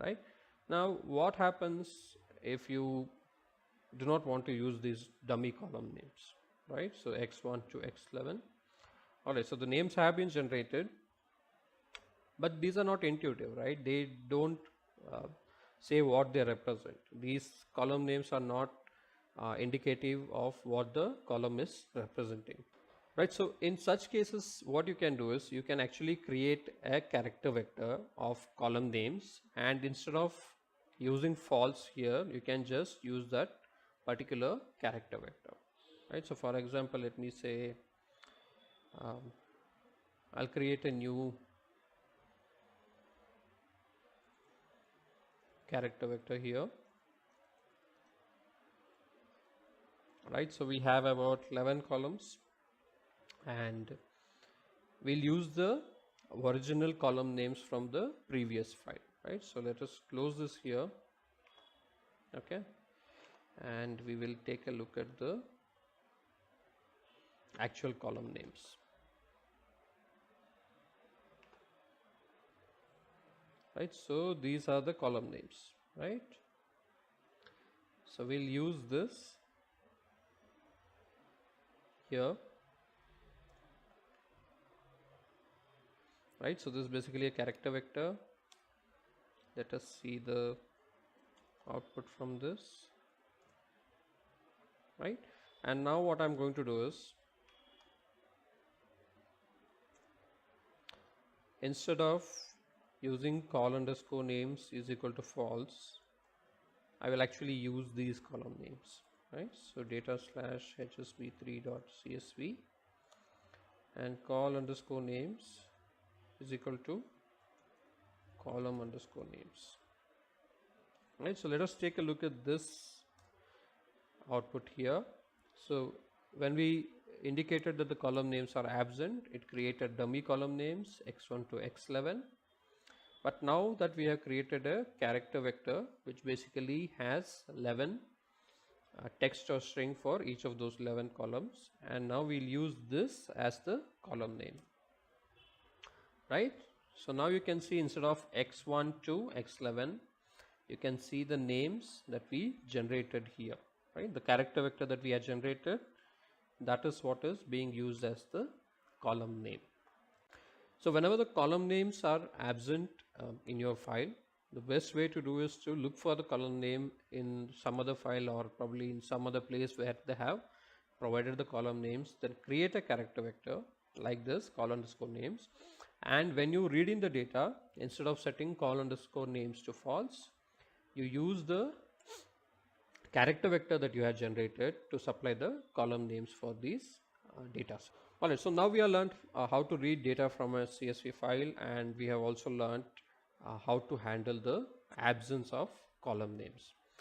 right? Now what happens if you do not want to use these dummy column names, right? So x1 to x11. All right, so the names have been generated, but these are not intuitive, right? They don't uh, say what they represent. These column names are not indicative of what the column is representing, right? So in such cases, what you can do is you can actually create a character vector of column names, and instead of using false here, you can just use that particular character vector, right? So for example, let me say I'll create a new character vector here, right? So we have about 11 columns, and we'll use the original column names from the previous file, right? So let us close this here, okay, and we will take a look at the actual column names, right? So these are the column names, right? So we'll use this here, right? So this is basically a character vector. Let us see the output from this, right? And now what I'm going to do is, instead of using call underscore names is equal to false, I will actually use these column names, right? So data slash hsv3.csv and call underscore names is equal to column underscore names, right? So let us take a look at this output here. So when we indicated that the column names are absent, it created dummy column names x1 to x11. But now that we have created a character vector which basically has 11 text or string for each of those 11 columns, and now we'll use this as the column name, right? So now you can see instead of x1 to x11, you can see the names that we generated here, right? The character vector that we have generated, that is what is being used as the column name. So whenever the column names are absent in your file, the best way to do is to look for the column name in some other file, or probably in some other place where they have provided the column names. Then create a character vector like this, call underscore names, and when you read in the data, instead of setting call underscore names to false, you use the character vector that you have generated to supply the column names for these data. Alright, so now we have learned how to read data from a CSV file, and we have also learned how to handle the absence of column names.